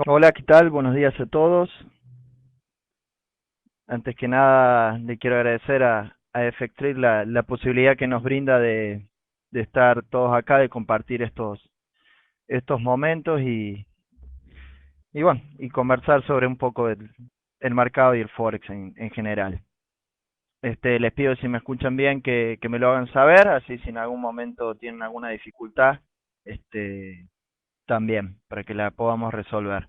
Hola, ¿qué tal? Buenos días a todos. Antes que nada, le quiero agradecer a Effectric la posibilidad que nos brinda de estar todos acá, de compartir estos momentos y bueno, y conversar sobre un poco el mercado y el Forex en general. Les pido si me escuchan bien que me lo hagan saber, así si en algún momento tienen alguna dificultad, este, también, para que la podamos resolver.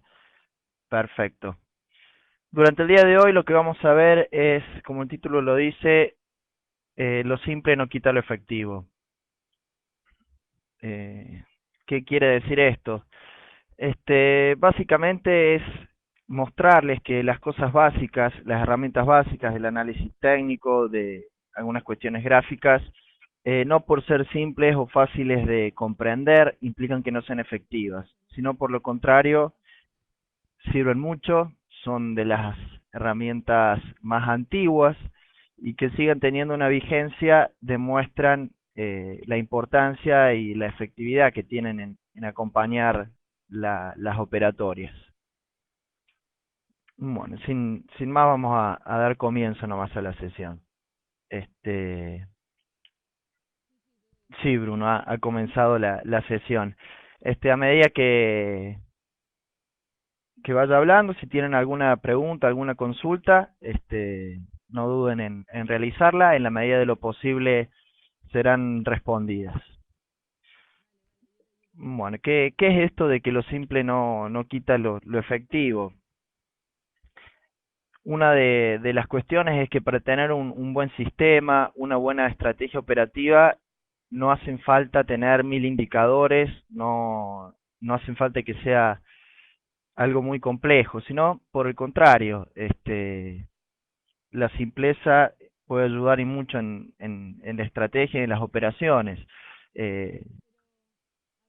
Perfecto. Durante el día de hoy lo que vamos a ver es, como el título lo dice, lo simple no quita lo efectivo. Eh, ¿Qué quiere decir esto? Básicamente es mostrarles que las cosas básicas, las herramientas básicas del análisis técnico, de algunas cuestiones gráficas, no por ser simples o fáciles de comprender, implican que no sean efectivas, sino por lo contrario, sirven mucho, son de las herramientas más antiguas y que siguen teniendo una vigencia, demuestran la importancia y la efectividad que tienen en acompañar las operatorias. Bueno, sin más vamos a dar comienzo nomás a la sesión. Este, sí, Bruno, ha comenzado la sesión. A medida que vaya hablando, si tienen alguna pregunta, alguna consulta, no duden en realizarla, en la medida de lo posible serán respondidas. Bueno, ¿qué es esto de que lo simple no quita lo efectivo? Una de las cuestiones es que para tener un buen sistema, una buena estrategia operativa, no hacen falta tener mil indicadores, no hacen falta que sea algo muy complejo, sino por el contrario, la simpleza puede ayudar y mucho en la estrategia y en las operaciones. Eh,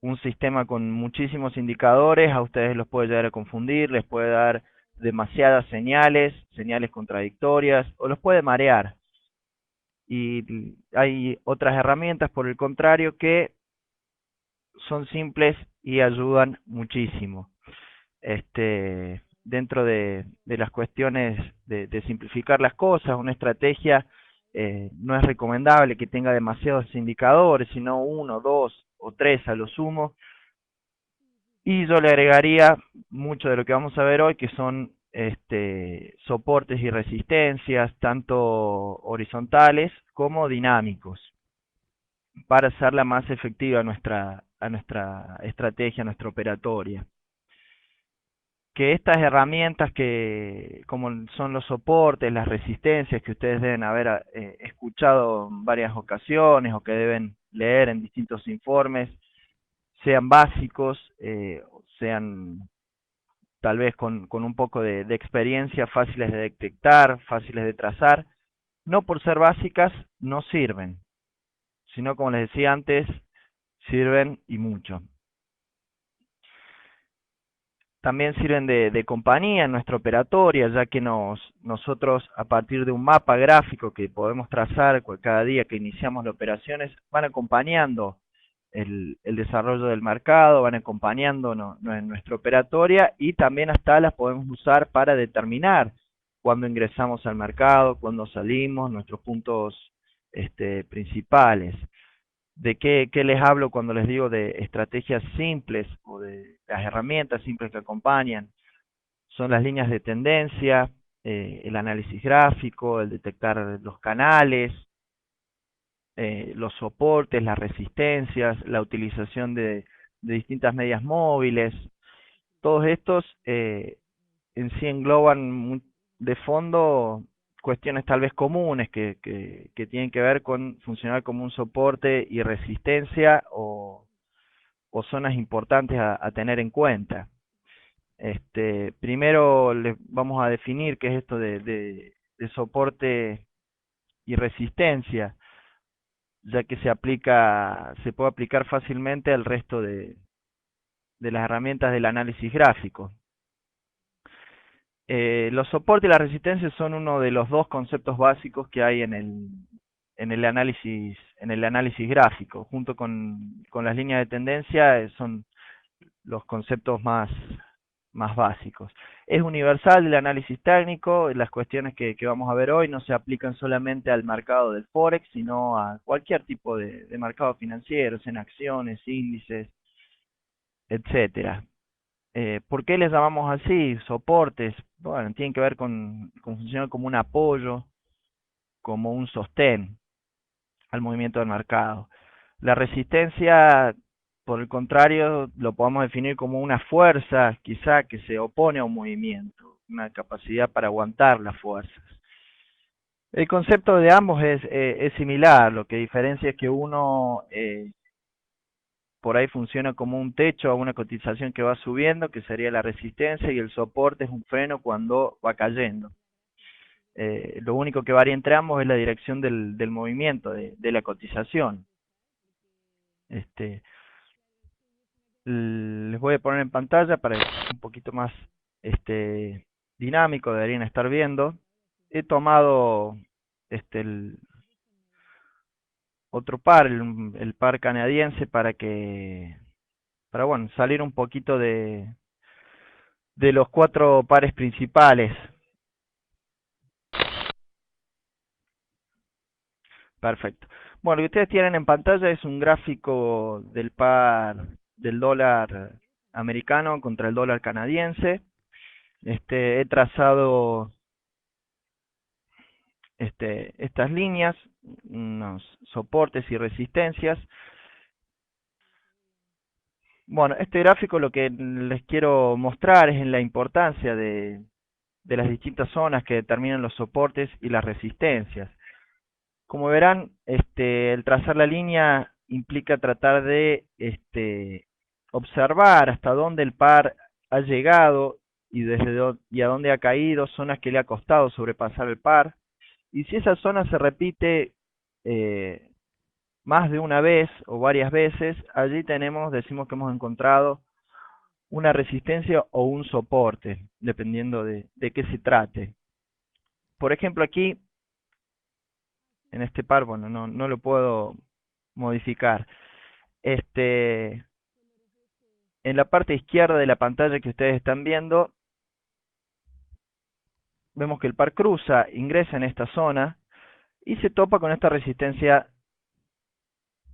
un sistema con muchísimos indicadores a ustedes los puede llegar a confundir, les puede dar demasiadas señales, señales contradictorias, o los puede marear. Y hay otras herramientas, por el contrario, que son simples y ayudan muchísimo. Dentro de las cuestiones de simplificar las cosas, una estrategia no es recomendable que tenga demasiados indicadores, sino uno, dos o tres a lo sumo. Y yo le agregaría mucho de lo que vamos a ver hoy, que son soportes y resistencias, tanto horizontales como dinámicos, para hacerla más efectiva a nuestra estrategia, a nuestra operatoria. Que estas herramientas que, como son los soportes, las resistencias que ustedes deben haber escuchado en varias ocasiones o que deben leer en distintos informes, sean básicos, sean tal vez con un poco de experiencia, fáciles de detectar, fáciles de trazar, no por ser básicas no sirven, sino como les decía antes, sirven y mucho. También sirven de compañía en nuestra operatoria, ya que nosotros a partir de un mapa gráfico que podemos trazar cada día que iniciamos las operaciones, van acompañando el desarrollo del mercado, van acompañando en nuestra operatoria y también hasta las podemos usar para determinar cuándo ingresamos al mercado, cuándo salimos, nuestros puntos principales. ¿De qué les hablo cuando les digo de estrategias simples o de las herramientas simples que acompañan? Son las líneas de tendencia, el análisis gráfico, el detectar los canales, los soportes, las resistencias, la utilización de distintas medias móviles. Todos estos en sí engloban de fondo cuestiones tal vez comunes que tienen que ver con funcionar como un soporte y resistencia o zonas importantes a tener en cuenta. Primero les vamos a definir qué es esto de soporte y resistencia, ya que se puede aplicar fácilmente al resto de las herramientas del análisis gráfico. Los soportes y la resistencia son uno de los dos conceptos básicos que hay en el análisis gráfico. Junto con las líneas de tendencia son los conceptos más básicos. Es universal el análisis técnico, las cuestiones que vamos a ver hoy no se aplican solamente al mercado del Forex, sino a cualquier tipo de mercado financiero, en acciones, índices, etcétera. ¿Por qué les llamamos así? Soportes, bueno, tienen que ver con funcionar como un apoyo, como un sostén al movimiento del mercado. La resistencia, por el contrario, lo podemos definir como una fuerza, quizá, que se opone a un movimiento, una capacidad para aguantar las fuerzas. El concepto de ambos es similar, lo que diferencia es que uno por ahí funciona como un techo a una cotización que va subiendo, que sería la resistencia, y el soporte es un freno cuando va cayendo. Lo único que varía entre ambos es la dirección del movimiento, de la cotización. Este, les voy a poner en pantalla para que sea un poquito más dinámico, deberían estar viendo. He tomado otro par, el par canadiense, para bueno, salir un poquito de los cuatro pares principales. Perfecto. Bueno, lo que ustedes tienen en pantalla es un gráfico del par del dólar americano contra el dólar canadiense. He trazado estas líneas, unos soportes y resistencias. Bueno, este gráfico lo que les quiero mostrar es en la importancia de las distintas zonas que determinan los soportes y las resistencias. Como verán, el trazar la línea implica tratar de observar hasta dónde el par ha llegado y a dónde ha caído, zonas que le ha costado sobrepasar el par. Y si esa zona se repite eh, más de una vez o varias veces, allí decimos que hemos encontrado una resistencia o un soporte, dependiendo de qué se trate. Por ejemplo, aquí, en este par, bueno, no lo puedo modificar. En la parte izquierda de la pantalla que ustedes están viendo, vemos que el par cruza, ingresa en esta zona y se topa con esta resistencia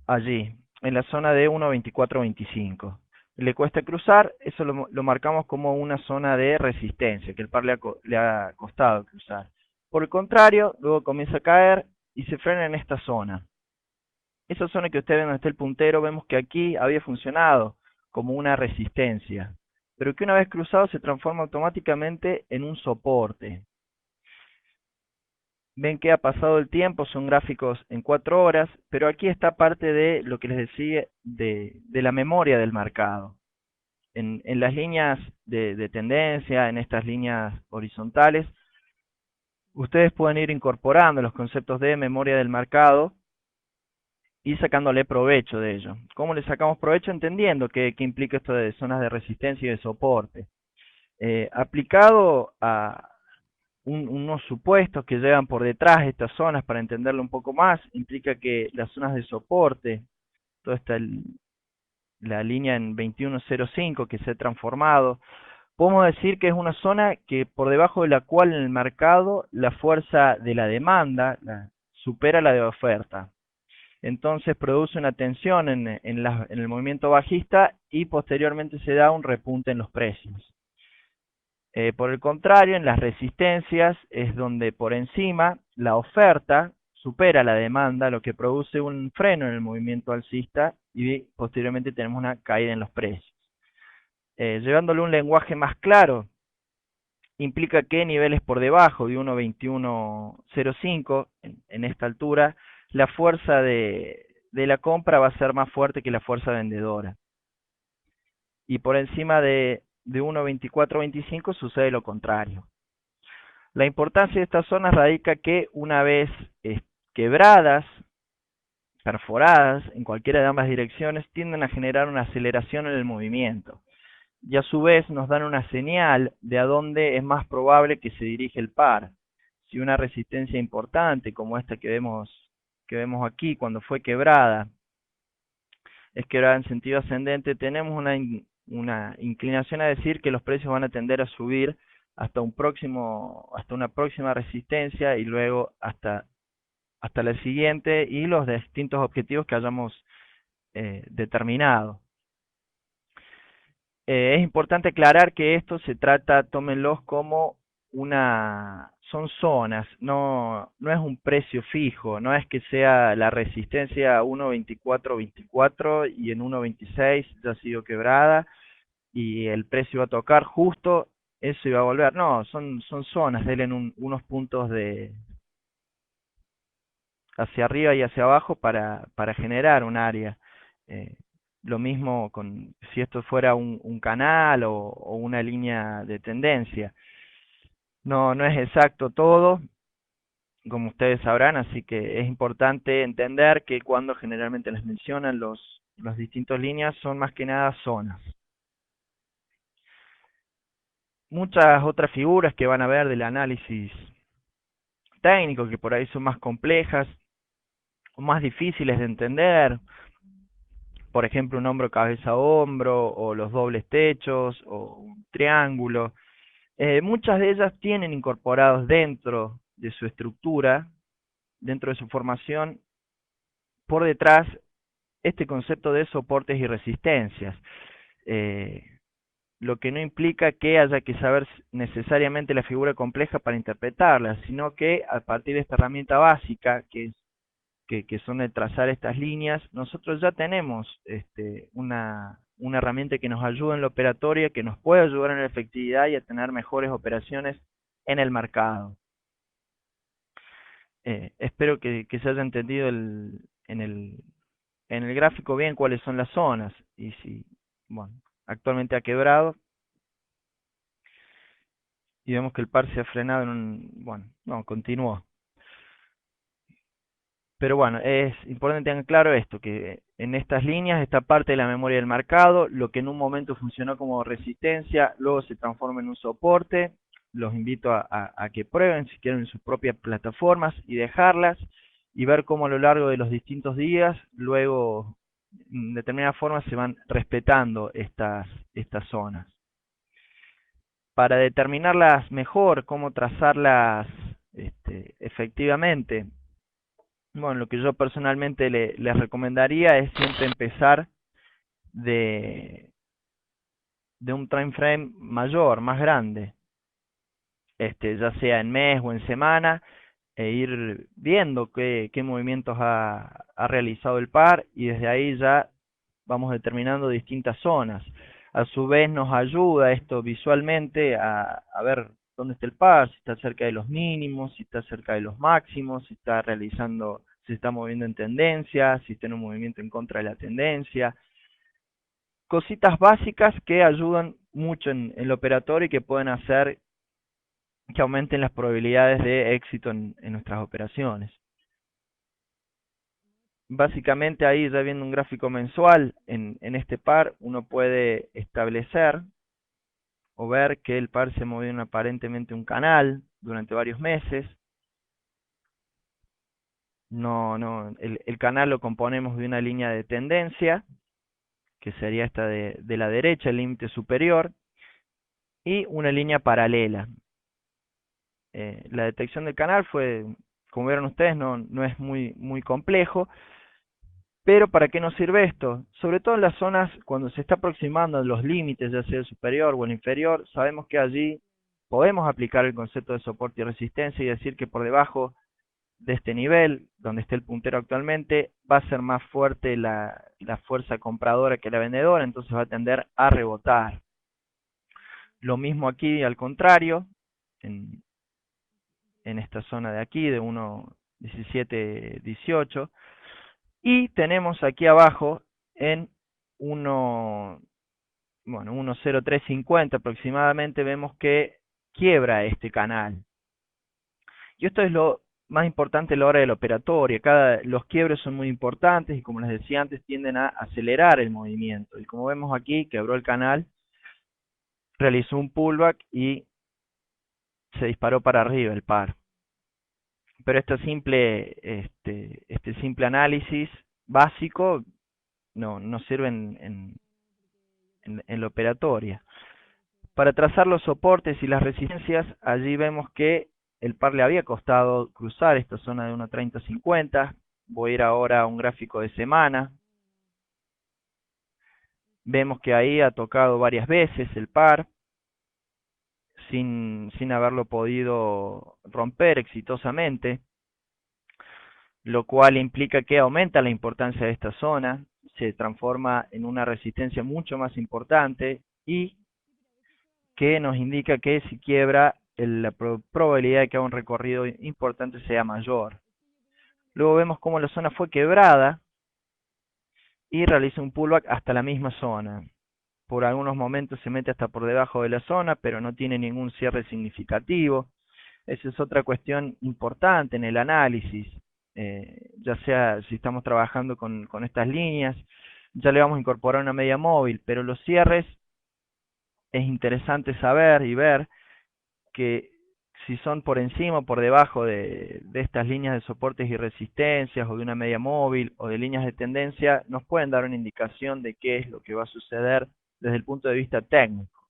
allí, en la zona de 1.2425. Le cuesta cruzar, eso lo marcamos como una zona de resistencia, que el par le ha costado cruzar. Por el contrario, luego comienza a caer y se frena en esta zona. Esa zona que ustedes ven donde está el puntero, vemos que aquí había funcionado como una resistencia, pero que una vez cruzado se transforma automáticamente en un soporte. Ven que ha pasado el tiempo, son gráficos en 4 horas, pero aquí está parte de lo que les decía de la memoria del mercado. En las líneas de tendencia, en estas líneas horizontales, ustedes pueden ir incorporando los conceptos de memoria del mercado y sacándole provecho de ello. ¿Cómo le sacamos provecho? Entendiendo qué implica esto de zonas de resistencia y de soporte. Aplicado a unos supuestos que llegan por detrás de estas zonas para entenderlo un poco más, implica que las zonas de soporte, toda la línea en 21.05 que se ha transformado, podemos decir que es una zona que por debajo de la cual en el mercado la fuerza de la demanda supera la de la oferta. Entonces produce una tensión en el movimiento bajista y posteriormente se da un repunte en los precios. Por el contrario, en las resistencias es donde por encima la oferta supera la demanda, lo que produce un freno en el movimiento alcista y posteriormente tenemos una caída en los precios. Llevándole un lenguaje más claro, implica que niveles por debajo de 1.2105 en esta altura, la fuerza de la compra va a ser más fuerte que la fuerza vendedora. Y por encima de 1.2425 sucede lo contrario. La importancia de estas zonas radica que una vez quebradas, perforadas en cualquiera de ambas direcciones, tienden a generar una aceleración en el movimiento. Y a su vez nos dan una señal de a dónde es más probable que se dirige el par. Si una resistencia importante como esta que vemos aquí cuando fue quebrada, es quebrada en sentido ascendente, tenemos una inclinación a decir que los precios van a tender a subir hasta una próxima resistencia y luego hasta la siguiente y los distintos objetivos que hayamos determinado. Es importante aclarar que esto se trata, tómenlos como son zonas, no es un precio fijo, no es que sea la resistencia 1.2424 y en 1.26 ya ha sido quebrada y el precio va a tocar justo eso y va a volver. No, son zonas, denle unos puntos hacia arriba y hacia abajo para generar un área. Eh, lo mismo si esto fuera un canal o una línea de tendencia. No es exacto todo, como ustedes sabrán, así que es importante entender que cuando generalmente les mencionan los distintos líneas son más que nada zonas. Muchas otras figuras que van a ver del análisis técnico, que por ahí son más complejas o más difíciles de entender, por ejemplo, un hombro, cabeza, hombro, o los dobles techos, o un triángulo. Muchas de ellas tienen incorporados dentro de su estructura, dentro de su formación, por detrás, este concepto de soportes y resistencias. Eh, lo que no implica que haya que saber necesariamente la figura compleja para interpretarla, sino que a partir de esta herramienta básica, que son el trazar estas líneas, nosotros ya tenemos una herramienta que nos ayuda en la operatoria, que nos puede ayudar en la efectividad y a tener mejores operaciones en el mercado. Espero que se haya entendido en el gráfico bien cuáles son las zonas y si, bueno, actualmente ha quebrado y vemos que el par se ha frenado bueno, no, continuó. Pero bueno, es importante que tengan claro esto, que en estas líneas, esta parte de la memoria del mercado, lo que en un momento funcionó como resistencia, luego se transforma en un soporte. Los invito a que prueben si quieren en sus propias plataformas y dejarlas y ver cómo a lo largo de los distintos días, luego en determinada forma se van respetando estas zonas. Para determinarlas mejor, cómo trazarlas efectivamente, bueno, lo que yo personalmente les recomendaría es siempre empezar de, de un time frame mayor, más grande, ya sea en mes o en semana, e ir viendo qué movimientos ha realizado el par y desde ahí ya vamos determinando distintas zonas. A su vez nos ayuda esto visualmente a ver dónde está el par, si está cerca de los mínimos, si está cerca de los máximos, si está realizando, si se está moviendo en tendencia, si está en un movimiento en contra de la tendencia. Cositas básicas que ayudan mucho en el operatorio y que pueden hacer que aumenten las probabilidades de éxito en nuestras operaciones. Básicamente ahí ya viendo un gráfico mensual en este par uno puede establecer o ver que el par se movió en aparentemente un canal durante varios meses. El canal lo componemos de una línea de tendencia, que sería esta de la derecha, el límite superior, y una línea paralela. La detección del canal fue, como vieron ustedes, no es muy complejo. Pero ¿para qué nos sirve esto? Sobre todo en las zonas cuando se está aproximando a los límites, ya sea el superior o el inferior, sabemos que allí podemos aplicar el concepto de soporte y resistencia y decir que por debajo de este nivel, donde está el puntero actualmente, va a ser más fuerte la fuerza compradora que la vendedora, entonces va a tender a rebotar. Lo mismo aquí al contrario, en, en esta zona de aquí, de 1.1718. Y tenemos aquí abajo en 1.0350 aproximadamente, vemos que quiebra este canal. Y esto es lo más importante a la hora de la operatoria. Los quiebres son muy importantes y como les decía antes, tienden a acelerar el movimiento. Y como vemos aquí, quebró el canal, realizó un pullback y se disparó para arriba el par. Pero este simple análisis básico no sirve en en la operatoria. Para trazar los soportes y las resistencias, allí vemos que el par le había costado cruzar esta zona de 1.3050. Voy a ir ahora a un gráfico de semana. Vemos que ahí ha tocado varias veces el par, sin haberlo podido romper exitosamente, lo cual implica que aumenta la importancia de esta zona, se transforma en una resistencia mucho más importante y que nos indica que si quiebra, la probabilidad de que haga un recorrido importante sea mayor. Luego vemos cómo la zona fue quebrada y realiza un pullback hasta la misma zona. Por algunos momentos se mete hasta por debajo de la zona, pero no tiene ningún cierre significativo. Esa es otra cuestión importante en el análisis, ya sea si estamos trabajando con estas líneas, ya le vamos a incorporar una media móvil, pero los cierres es interesante saber y ver que si son por encima o por debajo de estas líneas de soportes y resistencias, o de una media móvil, o de líneas de tendencia, nos pueden dar una indicación de qué es lo que va a suceder desde el punto de vista técnico.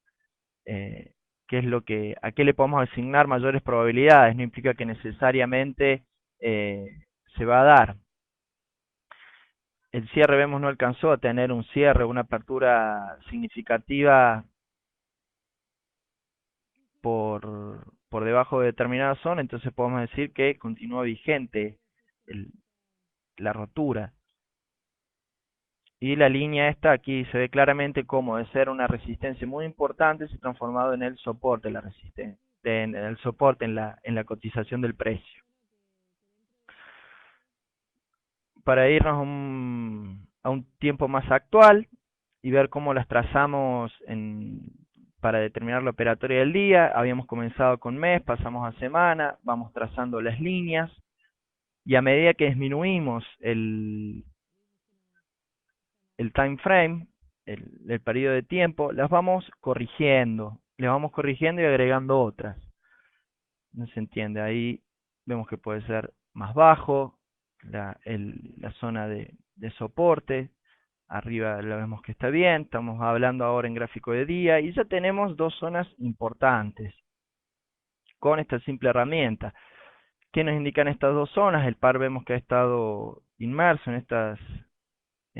Qué es a qué le podemos asignar mayores probabilidades, no implica que necesariamente se va a dar. El cierre, vemos, no alcanzó a tener un cierre, una apertura significativa por debajo de determinada zona, entonces podemos decir que continúa vigente el, la rotura. Y la línea esta aquí se ve claramente como de ser una resistencia muy importante, se ha transformado en el soporte, la resistencia, en el soporte en la cotización del precio. Para irnos a un tiempo más actual y ver cómo las trazamos para determinar la operatoria del día, habíamos comenzado con mes, pasamos a semana, vamos trazando las líneas, y a medida que disminuimos el time frame, el periodo de tiempo, las vamos corrigiendo, le vamos corrigiendo y agregando otras. ¿No se entiende? Ahí vemos que puede ser más bajo, la zona de soporte, arriba la vemos que está bien, estamos hablando ahora en gráfico de día, y ya tenemos dos zonas importantes con esta simple herramienta. ¿Qué nos indican estas dos zonas? El par vemos que ha estado inmerso en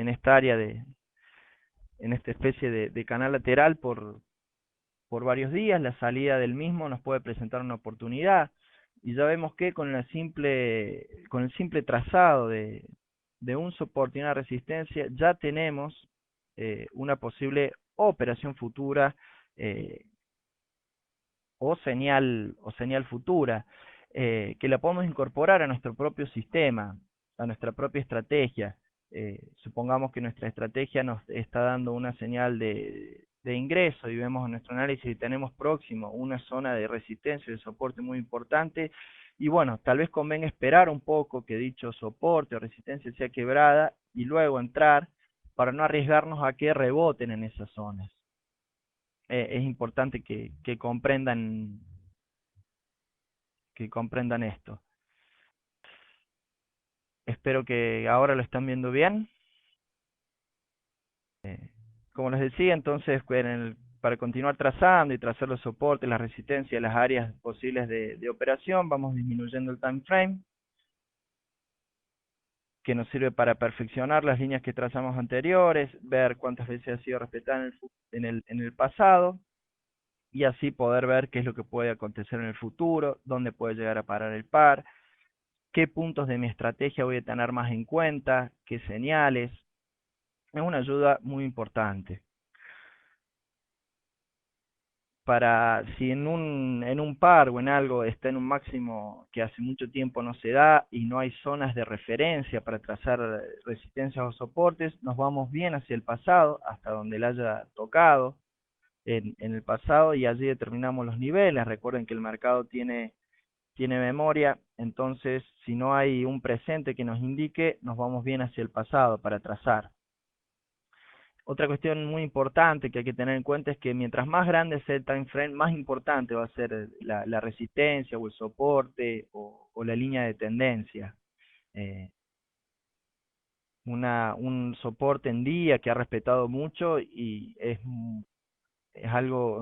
esta área en esta especie de canal lateral por varios días. La salida del mismo nos puede presentar una oportunidad, y ya vemos que con el simple trazado de un soporte y una resistencia, ya tenemos una posible operación futura, o señal futura, que la podemos incorporar a nuestro propio sistema, a nuestra propia estrategia. Supongamos que nuestra estrategia nos está dando una señal de ingreso, y vemos en nuestro análisis y tenemos próximo una zona de resistencia y de soporte muy importante, y bueno, tal vez convenga esperar un poco que dicho soporte o resistencia sea quebrada y luego entrar, para no arriesgarnos a que reboten en esas zonas. Es importante que comprendan esto. Espero que ahora lo están viendo bien. Como les decía, entonces, para continuar trazando y trazar los soportes, las resistencias, las áreas posibles de operación, vamos disminuyendo el time frame, que nos sirve para perfeccionar las líneas que trazamos anteriores, ver cuántas veces ha sido respetada en el pasado, y así poder ver qué es lo que puede acontecer en el futuro, dónde puede llegar a parar el par, qué puntos de mi estrategia voy a tener más en cuenta, qué señales. Es una ayuda muy importante. Para si en un par o en algo está en un máximo que hace mucho tiempo no se da, y no hay zonas de referencia para trazar resistencias o soportes, nos vamos bien hacia el pasado, hasta donde la haya tocado en el pasado, y allí determinamos los niveles. Recuerden que el mercado tiene memoria, entonces si no hay un presente que nos indique, nos vamos bien hacia el pasado para trazar. Otra cuestión muy importante que hay que tener en cuenta es que mientras más grande sea el time frame, más importante va a ser la resistencia o el soporte, o la línea de tendencia. un soporte en día que ha respetado mucho y es algo,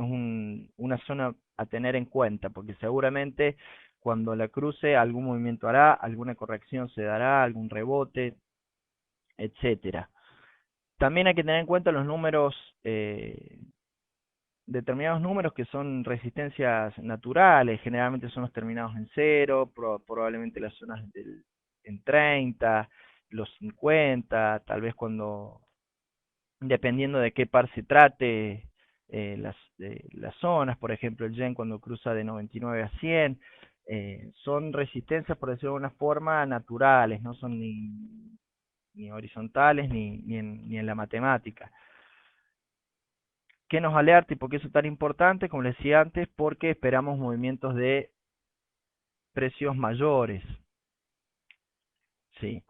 una zona a tener en cuenta, porque seguramente cuando la cruce algún movimiento hará, alguna corrección se dará, algún rebote, etcétera. También hay que tener en cuenta los números, determinados números que son resistencias naturales, generalmente son los terminados en cero, probablemente las zonas en 30, los 50, tal vez cuando, dependiendo de qué par se trate, las zonas, por ejemplo, el yen cuando cruza de 99 a 100, son resistencias, por decirlo de alguna forma, naturales, no son ni horizontales ni en la matemática. ¿Qué nos alerta y por qué eso es tan importante? Como les decía antes, porque esperamos movimientos de precios mayores. Sí.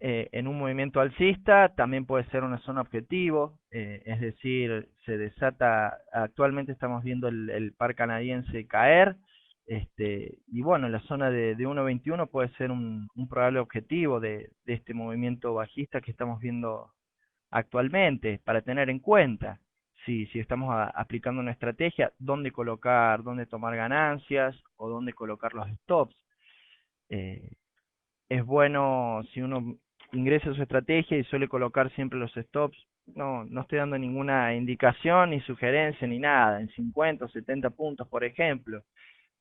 En un movimiento alcista también puede ser una zona objetivo, es decir, se desata, actualmente estamos viendo el par canadiense caer, y bueno, la zona de 1.21 puede ser un probable objetivo de este movimiento bajista que estamos viendo actualmente, para tener en cuenta. Si estamos aplicando una estrategia, dónde colocar, dónde tomar ganancias o dónde colocar los stops. Eh, es bueno si uno ingresa a su estrategia y suele colocar siempre los stops. No estoy dando ninguna indicación ni sugerencia ni nada, en 50 o 70 puntos, por ejemplo,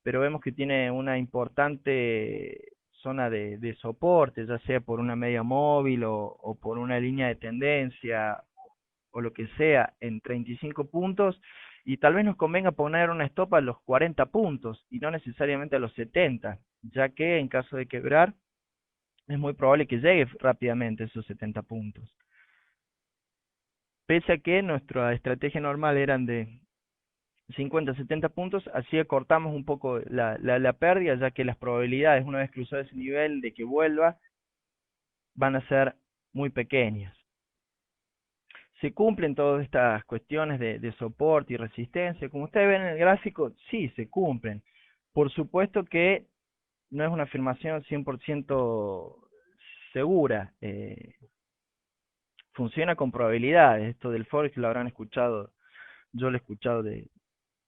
pero vemos que tiene una importante zona de soporte, ya sea por una media móvil o por una línea de tendencia o lo que sea en 35 puntos, y tal vez nos convenga poner una stop a los 40 puntos y no necesariamente a los 70, ya que en caso de quebrar es muy probable que llegue rápidamente a esos 70 puntos. Pese a que nuestra estrategia normal eran de 50 70 puntos, así cortamos un poco la pérdida, ya que las probabilidades, una vez cruzado ese nivel, de que vuelva, van a ser muy pequeñas. Se cumplen todas estas cuestiones de soporte y resistencia. Como ustedes ven en el gráfico, sí, se cumplen. Por supuesto que no es una afirmación 100% segura. Funciona con probabilidades. Esto del Forex lo habrán escuchado, yo lo he escuchado de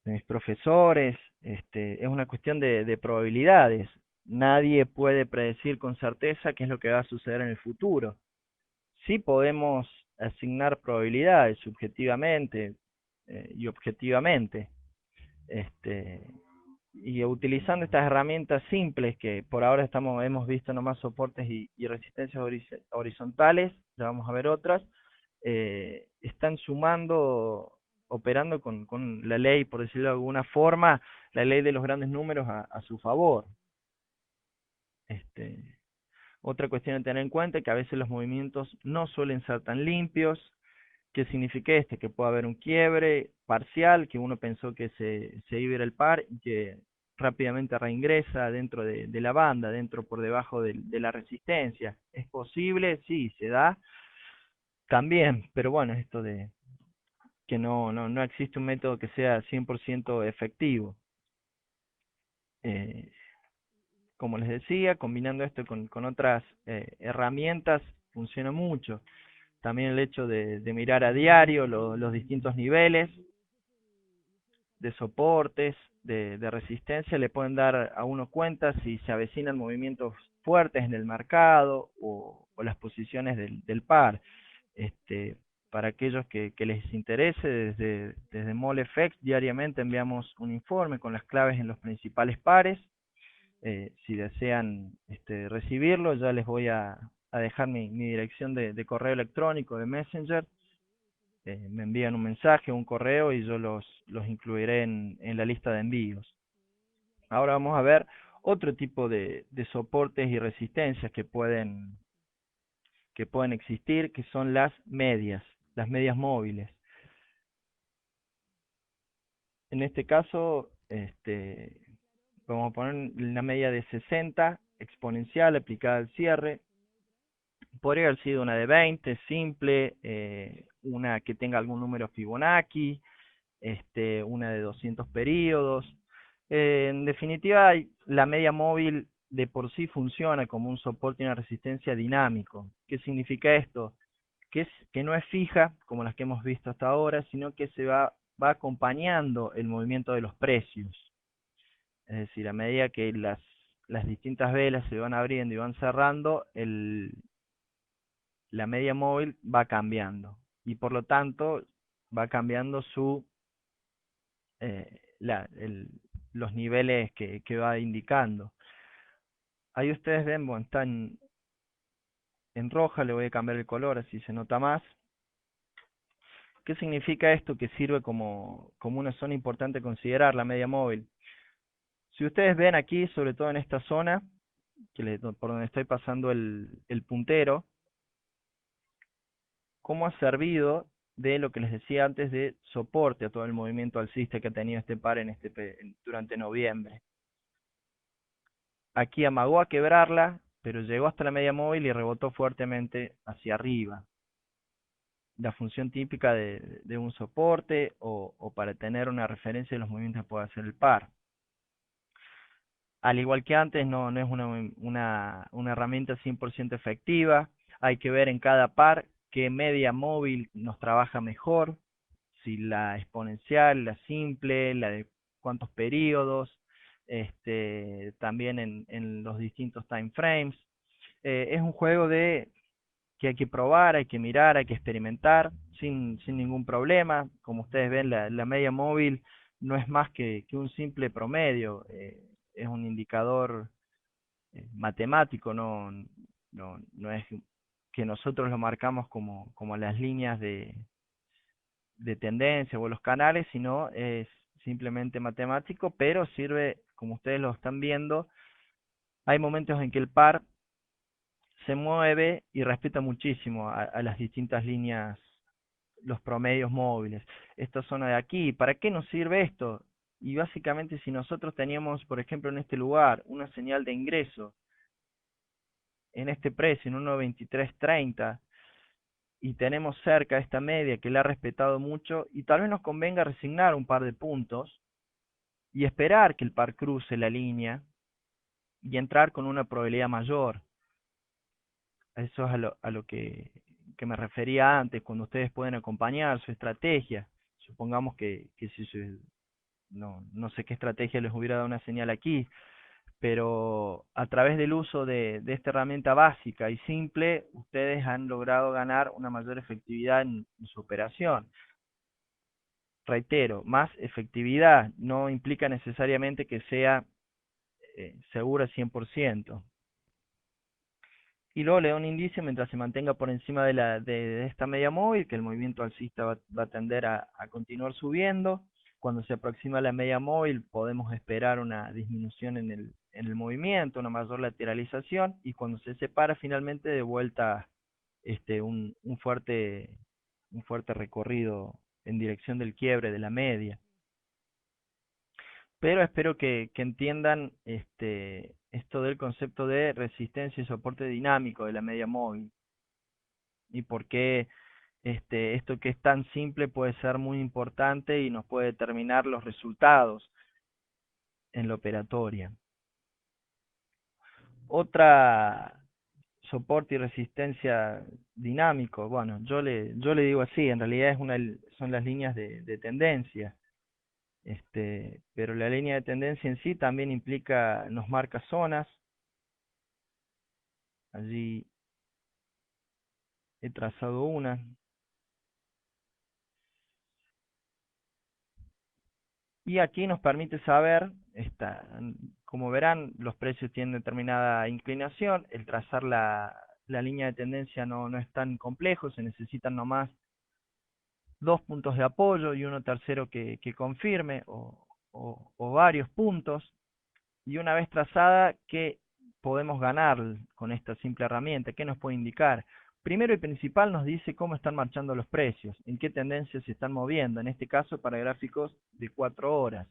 mis profesores. Es una cuestión de probabilidades. Nadie puede predecir con certeza qué es lo que va a suceder en el futuro. Sí podemos asignar probabilidades subjetivamente y objetivamente. Este, y utilizando estas herramientas simples que por ahora hemos visto nomás soportes y resistencias horizontales, ya vamos a ver otras, están sumando, operando con la ley, por decirlo de alguna forma, la ley de los grandes números a su favor. Este, Otra cuestión a tener en cuenta es que a veces los movimientos no suelen ser tan limpios. ¿Qué significa este? Que puede haber un quiebre parcial, que uno pensó que se iba a ir el par y que rápidamente reingresa dentro de la banda, dentro por debajo de la resistencia. ¿Es posible? Sí, se da también, pero bueno, esto de que no existe un método que sea 100% efectivo. Eh, Como les decía, combinando esto con otras herramientas, funciona mucho. También el hecho de mirar a diario los distintos niveles de soportes, de resistencia, le pueden dar a uno cuenta si se avecinan movimientos fuertes en el mercado o las posiciones del par. Para aquellos que les interese, desde MOLFX diariamente enviamos un informe con las claves en los principales pares. Si desean recibirlo, ya les voy a dejar mi dirección de correo electrónico, de Messenger. Me envían un mensaje, un correo y yo los incluiré en la lista de envíos. Ahora vamos a ver otro tipo de soportes y resistencias que pueden existir, que son las medias móviles. En este caso, vamos a poner una media de 60 exponencial aplicada al cierre. Podría haber sido una de 20, simple, una que tenga algún número Fibonacci, una de 200 periodos. En definitiva, la media móvil de por sí funciona como un soporte y una resistencia dinámico. ¿Qué significa esto? Que no es fija, como las que hemos visto hasta ahora, sino que va acompañando el movimiento de los precios. Es decir, a medida que las distintas velas se van abriendo y van cerrando, la media móvil va cambiando. Y por lo tanto, va cambiando los niveles que va indicando. Ahí ustedes ven, bueno, está en roja, le voy a cambiar el color, así se nota más. ¿Qué significa esto? Que sirve como una zona importante a considerar, la media móvil. Si ustedes ven aquí, sobre todo en esta zona, por donde estoy pasando el puntero, cómo ha servido de lo que les decía antes de soporte a todo el movimiento alcista que ha tenido este par durante noviembre. Aquí amagó a quebrarla, pero llegó hasta la media móvil y rebotó fuertemente hacia arriba. La función típica de un soporte o para tener una referencia de los movimientos que puede hacer el par. Al igual que antes, no es una herramienta 100% efectiva. Hay que ver en cada par qué media móvil nos trabaja mejor, si la exponencial, la simple, la de cuántos periodos, también en los distintos time frames. Es un juego que hay que probar, hay que mirar, hay que experimentar sin ningún problema. Como ustedes ven, la media móvil no es más que un simple promedio, es un indicador matemático, no es que nosotros lo marcamos como las líneas de tendencia o los canales, sino es simplemente matemático, pero sirve, como ustedes lo están viendo, hay momentos en que el par se mueve y respeta muchísimo a las distintas líneas, los promedios móviles. Esta zona de aquí, ¿para qué nos sirve esto? Y básicamente si nosotros teníamos, por ejemplo, en este lugar, una señal de ingreso en este precio, en 1.2330, y tenemos cerca esta media que la ha respetado mucho, y tal vez nos convenga resignar un par de puntos y esperar que el par cruce la línea y entrar con una probabilidad mayor. Eso es a lo que me refería antes, cuando ustedes pueden acompañar su estrategia. Supongamos que si no sé qué estrategia les hubiera dado una señal aquí, pero a través del uso de esta herramienta básica y simple, ustedes han logrado ganar una mayor efectividad en su operación. Reitero, más efectividad no implica necesariamente que sea segura 100%. Y luego le da un indicio mientras se mantenga por encima de esta media móvil, que el movimiento alcista va a tender a continuar subiendo. Cuando se aproxima a la media móvil podemos esperar una disminución en el movimiento, una mayor lateralización, y cuando se separa finalmente de vuelta un fuerte recorrido en dirección del quiebre de la media. Pero espero que entiendan esto del concepto de resistencia y soporte dinámico de la media móvil y por qué esto que es tan simple puede ser muy importante y nos puede determinar los resultados en la operatoria. Otra soporte y resistencia dinámico, bueno, yo le digo así, en realidad son las líneas de tendencia. Pero la línea de tendencia en sí también nos marca zonas. Allí he trazado una. Y aquí nos permite saber, como verán, los precios tienen determinada inclinación. El trazar la línea de tendencia no es tan complejo, se necesitan nomás dos puntos de apoyo y uno tercero que confirme, o varios puntos. Y una vez trazada, ¿qué podemos ganar con esta simple herramienta? ¿Qué nos puede indicar? Primero y principal nos dice cómo están marchando los precios, en qué tendencias se están moviendo, en este caso para gráficos de 4 horas,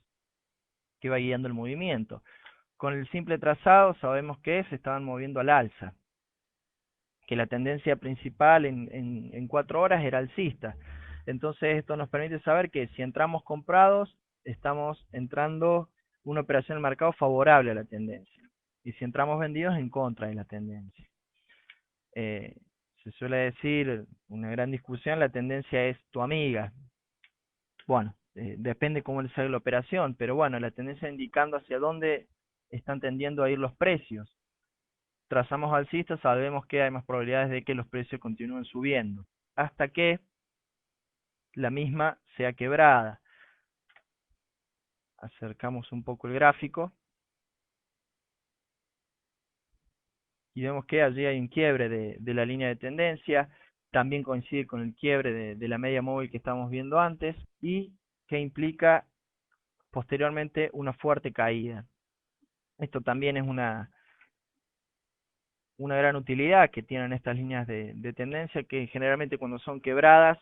que va guiando el movimiento. Con el simple trazado sabemos que se estaban moviendo al alza, que la tendencia principal en 4 horas era alcista. Entonces esto nos permite saber que si entramos comprados, estamos entrando una operación de mercado favorable a la tendencia. Y si entramos vendidos, en contra de la tendencia. Eh, Se suele decir, una gran discusión, la tendencia es tu amiga. Bueno, depende cómo le salga la operación, pero bueno, la tendencia indicando hacia dónde están tendiendo a ir los precios. Trazamos alcistas, sabemos que hay más probabilidades de que los precios continúen subiendo, hasta que la misma sea quebrada. Acercamos un poco el gráfico y vemos que allí hay un quiebre de la línea de tendencia, también coincide con el quiebre de la media móvil que estamos viendo antes y que implica posteriormente una fuerte caída. Esto también es una gran utilidad que tienen estas líneas de tendencia, que generalmente cuando son quebradas,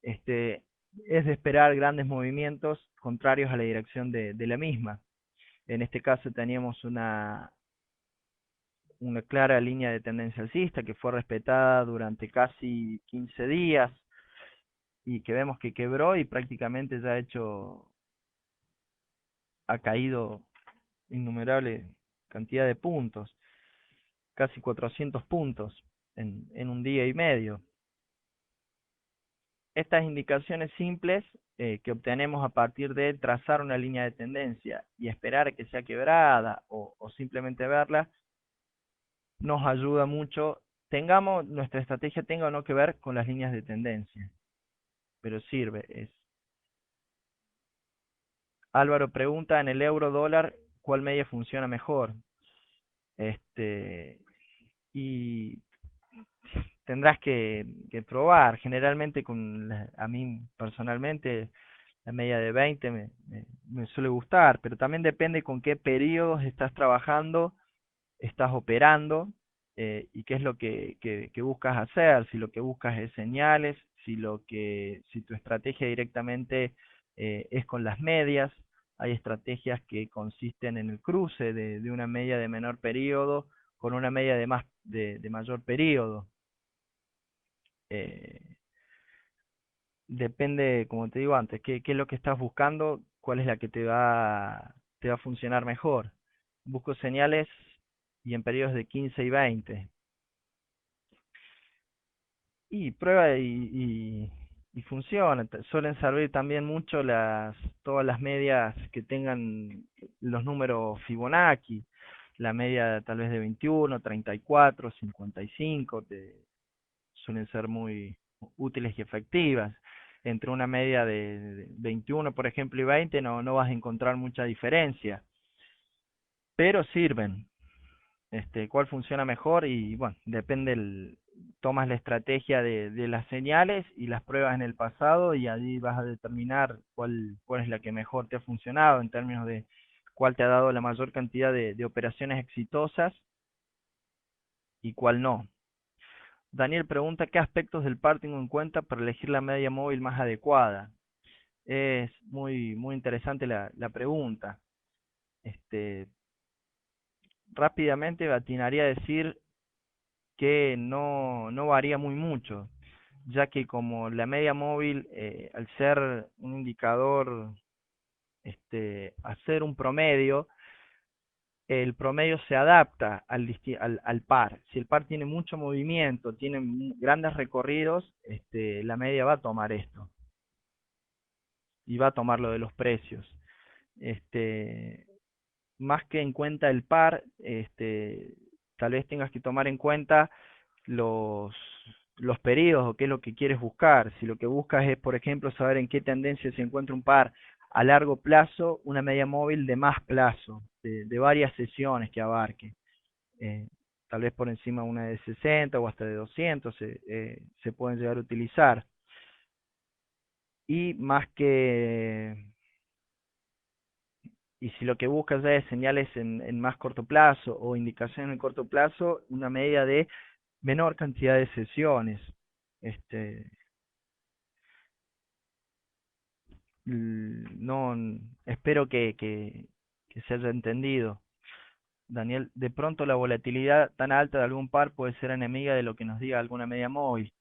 este, es de esperar grandes movimientos contrarios a la dirección de la misma. En este caso teníamos una clara línea de tendencia alcista que fue respetada durante casi 15 días y que vemos que quebró y prácticamente ya ha caído innumerable cantidad de puntos, casi 400 puntos en un día y medio. Estas indicaciones simples que obtenemos a partir de trazar una línea de tendencia y esperar que sea quebrada o simplemente verla, nos ayuda mucho, tengamos nuestra estrategia tenga o no que ver con las líneas de tendencia, pero sirve. Álvaro pregunta, en el euro dólar, ¿cuál media funciona mejor? Este, y tendrás que probar. Generalmente a mí personalmente la media de 20 me suele gustar, pero también depende con qué periodos estás trabajando, estás operando y qué es lo que buscas hacer. Si lo que buscas es señales, si tu estrategia directamente es con las medias. Hay estrategias que consisten en el cruce de una media de menor periodo con una media de mayor periodo. Eh, Depende, como te digo antes, qué es lo que estás buscando, cuál es la que te va a funcionar mejor. Busco señales y en periodos de 15 y 20. Y prueba y funciona. Suelen servir también mucho todas las medias que tengan los números Fibonacci. La media tal vez de 21, 34, 55, suelen ser muy útiles y efectivas. Entre una media de 21, por ejemplo, y 20 no vas a encontrar mucha diferencia, pero sirven. Cuál funciona mejor y bueno, tomas la estrategia de las señales y las pruebas en el pasado y allí vas a determinar cuál es la que mejor te ha funcionado en términos de cuál te ha dado la mayor cantidad de operaciones exitosas y cuál no. Daniel pregunta qué aspectos del par tengo en cuenta para elegir la media móvil más adecuada. Es muy interesante la pregunta. Este, Rápidamente atinaría a decir que no varía muy mucho, ya que como la media móvil, al ser un indicador, al ser un promedio, el promedio se adapta al par. Si el par tiene mucho movimiento, tiene grandes recorridos, la media va a tomar esto y va a tomar lo de los precios. Este, Más que en cuenta el par, tal vez tengas que tomar en cuenta los, los periodos o qué es lo que quieres buscar. Si lo que buscas es, por ejemplo, saber en qué tendencia se encuentra un par a largo plazo, una media móvil de más plazo, de varias sesiones que abarque. Eh, Tal vez por encima una de 60 o hasta de 200 se pueden llegar a utilizar. Y más que Y si lo que buscas ya es señales en más corto plazo o indicaciones en corto plazo, una medida de menor cantidad de sesiones. Este, no, espero que se haya entendido. Daniel, de pronto la volatilidad tan alta de algún par puede ser enemiga de lo que nos diga alguna media móvil.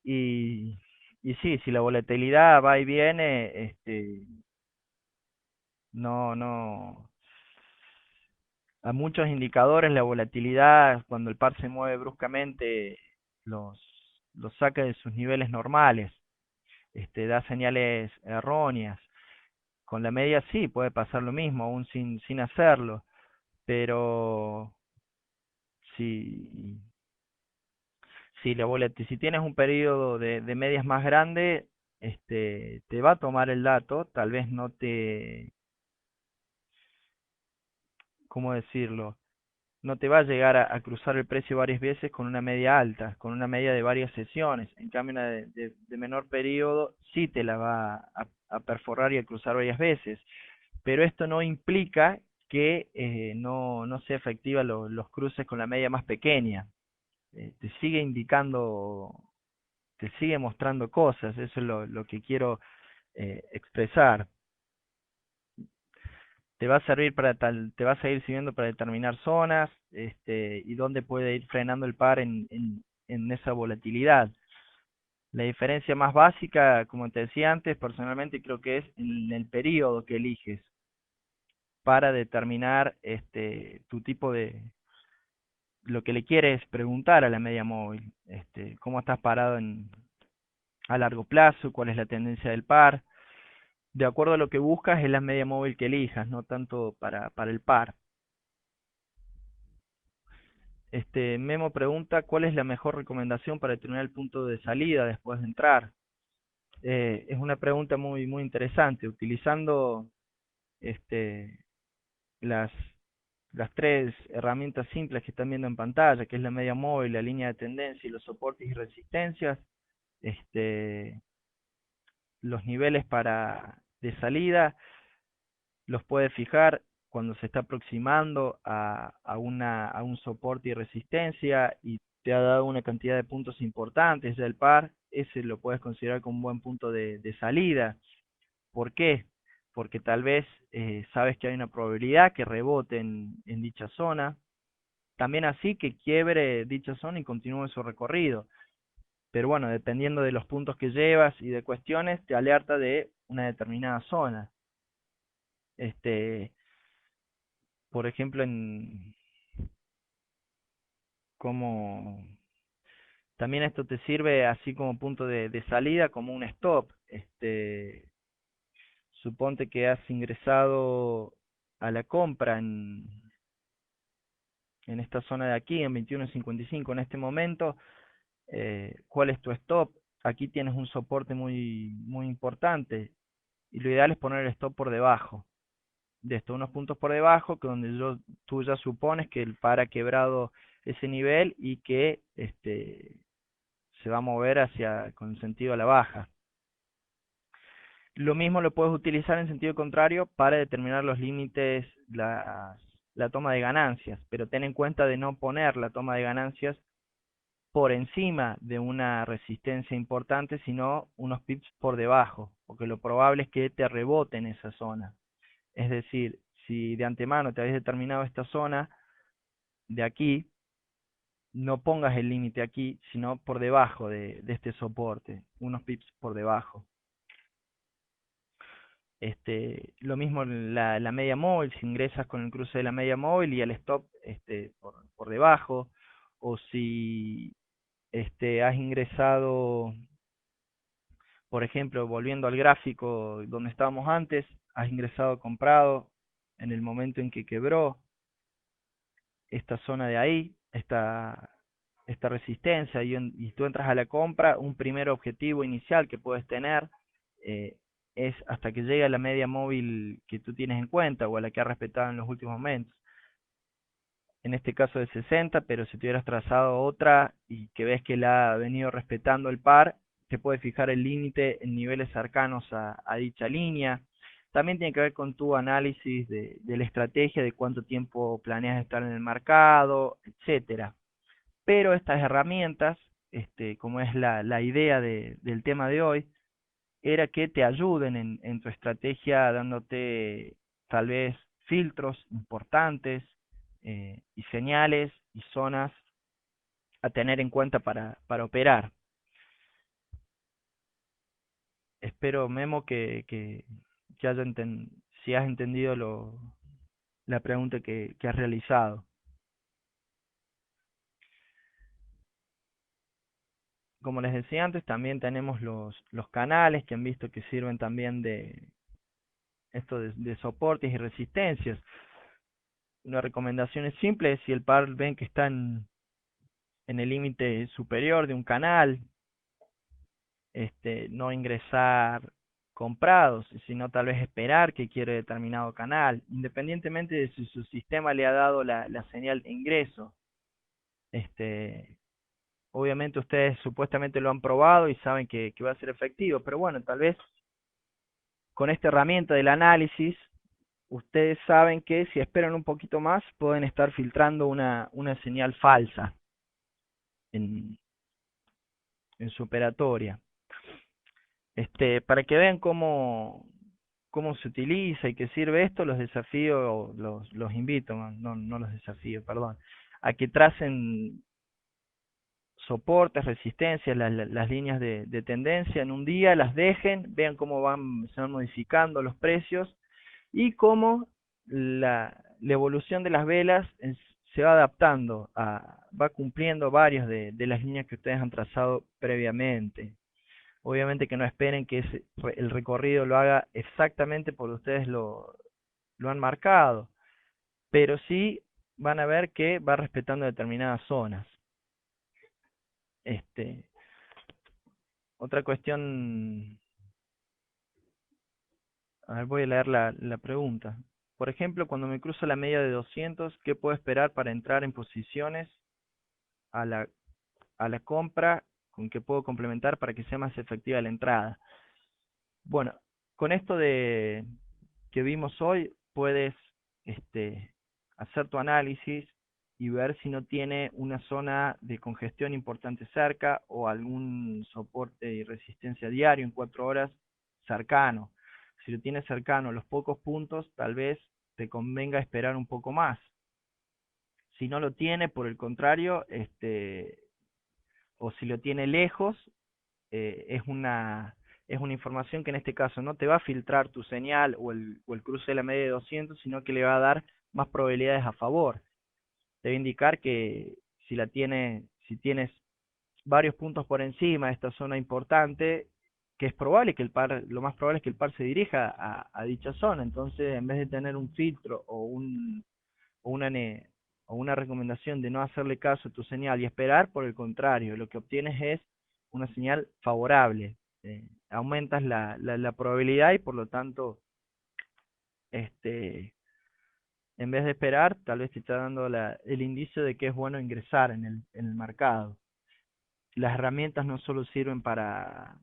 Y, y sí, si la volatilidad va y viene, no, no. A muchos indicadores la volatilidad, cuando el par se mueve bruscamente, los, los saca de sus niveles normales, da señales erróneas. Con la media sí puede pasar lo mismo, aún sin hacerlo, pero si, si tienes un periodo de medias más grande, te va a tomar el dato, tal vez no te, ¿cómo decirlo? No te va a llegar a cruzar el precio varias veces con una media alta, con una media de varias sesiones. En cambio, una de menor periodo sí te la va a perforar y a cruzar varias veces. Pero esto no implica que no sea efectiva los cruces con la media más pequeña. Te sigue indicando, te sigue mostrando cosas. Eso es lo que quiero expresar. Te va a servir para te va a seguir sirviendo para determinar zonas, y dónde puede ir frenando el par en esa volatilidad. La diferencia más básica, como te decía antes, personalmente creo que es en el periodo que eliges para determinar tu tipo de, lo que le quieres preguntar a la media móvil, cómo estás parado a largo plazo, cuál es la tendencia del par. De acuerdo a lo que buscas es la media móvil que elijas, no tanto para el par. Memo pregunta, ¿cuál es la mejor recomendación para determinar el punto de salida después de entrar? Es una pregunta muy interesante. Utilizando este, las, las tres herramientas simples que están viendo en pantalla, que es la media móvil, la línea de tendencia y los soportes y resistencias, este, los niveles de salida los puede fijar cuando se está aproximando a un soporte y resistencia y te ha dado una cantidad de puntos importantes del par, ese lo puedes considerar como un buen punto de salida. ¿Por qué? Porque tal vez sabes que hay una probabilidad que rebote en dicha zona, también así que quiebre dicha zona y continúe su recorrido. Pero bueno, dependiendo de los puntos que llevas y de cuestiones, te alerta de una determinada zona. Este, por ejemplo, como también esto te sirve así como punto de salida, como un stop. Suponte que has ingresado a la compra en esta zona de aquí, en 21.55 en este momento. ¿Cuál es tu stop? Aquí tienes un soporte muy importante y lo ideal es poner el stop por debajo de esto, unos puntos por debajo, que donde tú ya supones que el par ha quebrado ese nivel y que se va a mover hacia con sentido a la baja. Lo mismo lo puedes utilizar en sentido contrario para determinar los límites, la toma de ganancias, pero ten en cuenta de no poner la toma de ganancias por encima de una resistencia importante, sino unos pips por debajo, porque lo probable es que te rebote en esa zona. Es decir, si de antemano te habéis determinado esta zona de aquí, no pongas el límite aquí, sino por debajo de este soporte, unos pips por debajo. Lo mismo la media móvil, si ingresas con el cruce de la media móvil y el stop por debajo, o si has ingresado, por ejemplo, volviendo al gráfico donde estábamos antes, has ingresado comprado en el momento en que quebró esta zona de ahí, esta resistencia, y tú entras a la compra, un primer objetivo inicial que puedes tener eh, es hasta que llegue a la media móvil que tú tienes en cuenta o a la que has respetado en los últimos momentos. En este caso de 60, pero si tuvieras trazado otra y que ves que la ha venido respetando el par, te puedes fijar el límite en niveles cercanos a dicha línea. También tiene que ver con tu análisis de la estrategia, de cuánto tiempo planeas estar en el mercado, etcétera. Pero estas herramientas, como es la idea del tema de hoy, era que te ayuden en tu estrategia dándote tal vez filtros importantes y señales y zonas a tener en cuenta para operar. Espero, Memo, que si has entendido la pregunta que has realizado. Como les decía antes, también tenemos los canales que han visto que sirven también de esto de soportes y resistencias. Una recomendación es simple: si el par ven que está en el límite superior de un canal, no ingresar comprados, sino tal vez esperar que quiere determinado canal, independientemente de si su sistema le ha dado la señal de ingreso. Este, Obviamente ustedes supuestamente lo han probado y saben que va a ser efectivo, pero bueno, tal vez con esta herramienta del análisis, ustedes saben que si esperan un poquito más, pueden estar filtrando una señal falsa en, en su operatoria. Para que vean cómo se utiliza y qué sirve esto, los desafío, los invito, no los desafío, perdón, a que tracen soportes, resistencias, las líneas de tendencia en un día, las dejen, vean cómo se van modificando los precios y cómo la evolución de las velas se va adaptando, va cumpliendo varias de las líneas que ustedes han trazado previamente. Obviamente que no esperen que el recorrido lo haga exactamente porque ustedes lo han marcado, pero sí van a ver que va respetando determinadas zonas. Este, Otra cuestión, a ver, voy a leer la pregunta. Por ejemplo, cuando me cruzo la media de 200, ¿qué puedo esperar para entrar en posiciones a la compra con que puedo complementar para que sea más efectiva la entrada? Bueno, con esto que vimos hoy, puedes hacer tu análisis y ver si no tiene una zona de congestión importante cerca o algún soporte y resistencia diario en 4 horas cercano. Si lo tienes cercano los pocos puntos, tal vez te convenga esperar un poco más. Si no lo tiene, por el contrario, o si lo tiene lejos, es una información que en este caso no te va a filtrar tu señal o el cruce de la media de 200, sino que le va a dar más probabilidades a favor. Te va a indicar que si tienes varios puntos por encima de esta zona importante, que es probable que lo más probable es que el par se dirija a dicha zona. Entonces, en vez de tener un filtro o una, o una recomendación de no hacerle caso a tu señal y esperar, por el contrario, lo que obtienes es una señal favorable. Aumentas la probabilidad y por lo tanto, este, en vez de esperar, tal vez te está dando el indicio de que es bueno ingresar en el mercado. Las herramientas no solo sirven para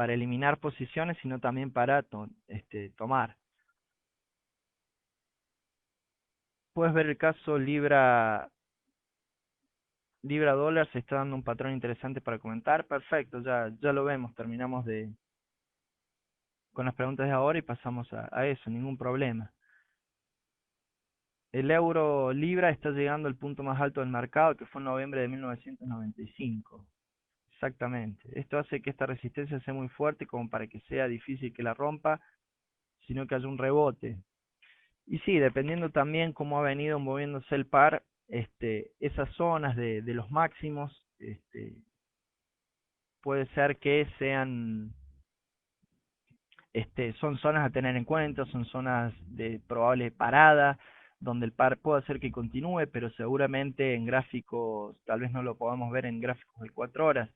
eliminar posiciones, sino también para tomar. Puedes ver el caso Libra dólar, se está dando un patrón interesante para comentar. Perfecto, ya lo vemos. Terminamos con las preguntas de ahora y pasamos a eso, ningún problema. El euro libra está llegando al punto más alto del mercado, que fue en noviembre de 1995. Exactamente. Esto hace que esta resistencia sea muy fuerte como para que sea difícil que la rompa, sino que haya un rebote. Y sí, dependiendo también cómo ha venido moviéndose el par, esas zonas de los máximos, puede ser que son zonas a tener en cuenta, son zonas de probable parada, donde el par puede ser que continúe, pero seguramente en gráficos, tal vez no lo podamos ver en gráficos de 4 horas,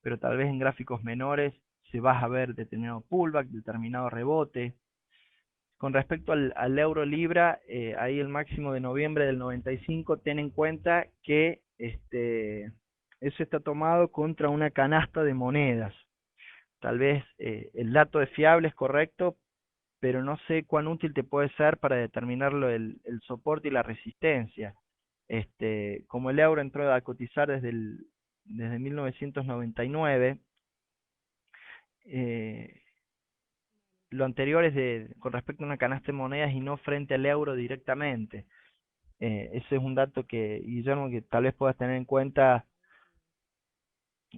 pero tal vez en gráficos menores se va a ver determinado pullback, determinado rebote. Con respecto al euro libra, ahí el máximo de noviembre del 95, ten en cuenta que eso está tomado contra una canasta de monedas. Tal vez el dato es fiable, es correcto, pero no sé cuán útil te puede ser para determinarlo el soporte y la resistencia. Como el euro entró a cotizar desde 1999, lo anterior es con respecto a una canasta de monedas y no frente al euro directamente. Ese es un dato Guillermo, que tal vez puedas tener en cuenta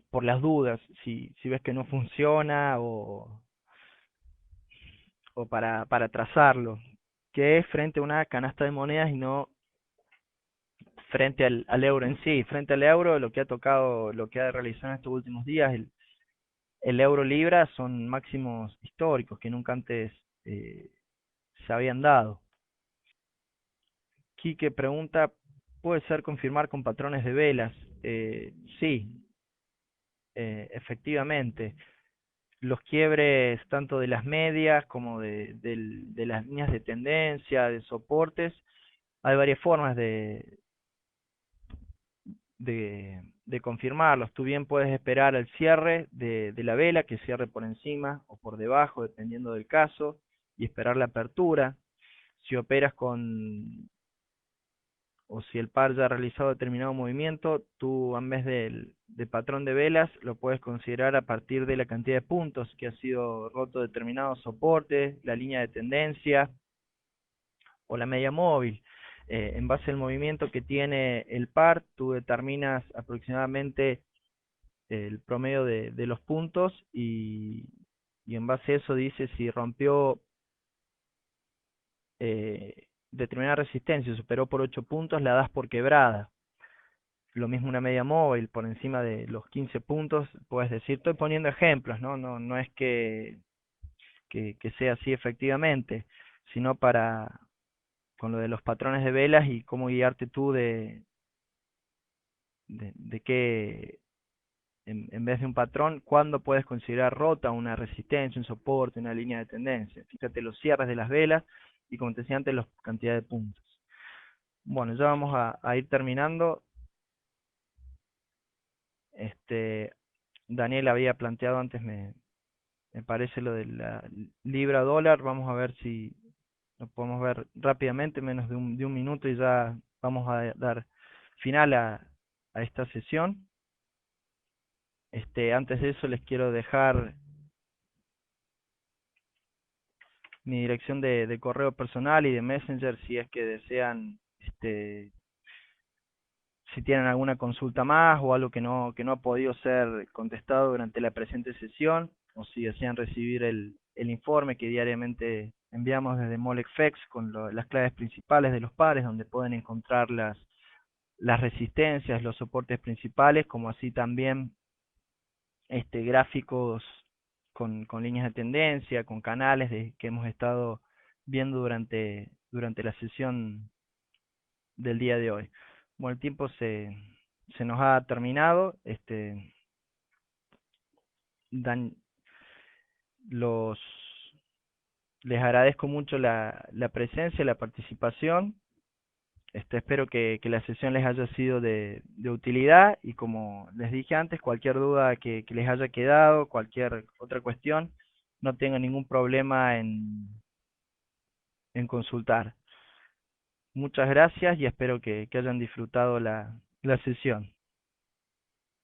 por las dudas, si ves que no funciona o para trazarlo. que es frente a una canasta de monedas y no frente al euro en sí. Frente al euro, lo que ha tocado, lo que ha realizado en estos últimos días, el euro libra son máximos históricos que nunca antes eh, se habían dado. Quique pregunta, ¿puede ser confirmar con patrones de velas? Sí, efectivamente. Los quiebres tanto de las medias como de las líneas de tendencia, de soportes, hay varias formas de confirmarlos. Tú bien puedes esperar el cierre de la vela, que cierre por encima o por debajo, dependiendo del caso, y esperar la apertura. Si operas con, o si el par ya ha realizado determinado movimiento, tú en vez de patrón de velas lo puedes considerar a partir de la cantidad de puntos que ha sido roto determinado soporte, la línea de tendencia o la media móvil. En base al movimiento que tiene el par, tú determinas aproximadamente el promedio de los puntos y en base a eso dice si rompió determinada resistencia, superó por 8 puntos, la das por quebrada. Lo mismo una media móvil por encima de los 15 puntos, puedes decir, estoy poniendo ejemplos, ¿no? No es que sea así efectivamente, sino para con lo de los patrones de velas y cómo guiarte tú de qué, en vez de un patrón, cuándo puedes considerar rota una resistencia, un soporte, una línea de tendencia. Fíjate los cierres de las velas y como te decía antes, la cantidad de puntos. Bueno, ya vamos a ir terminando. Este, Daniel había planteado antes, me parece lo de la libra dólar. Vamos a ver si lo podemos ver rápidamente, menos de un minuto y ya vamos a dar final a esta sesión. Antes de eso les quiero dejar mi dirección de correo personal y de Messenger si es que desean, si tienen alguna consulta más o algo que no ha podido ser contestado durante la presente sesión, o si desean recibir el informe que diariamente enviamos desde Molexfex con las claves principales de los pares, donde pueden encontrar las resistencias, los soportes principales, como así también gráficos con líneas de tendencia, con canales que hemos estado viendo durante la sesión del día de hoy. Bueno, el tiempo se nos ha terminado. Dan, los, Les agradezco mucho la presencia, la participación. Espero que la sesión les haya sido de utilidad y como les dije antes, cualquier duda que les haya quedado, cualquier otra cuestión, no tengan ningún problema en consultar. Muchas gracias y espero que hayan disfrutado la sesión.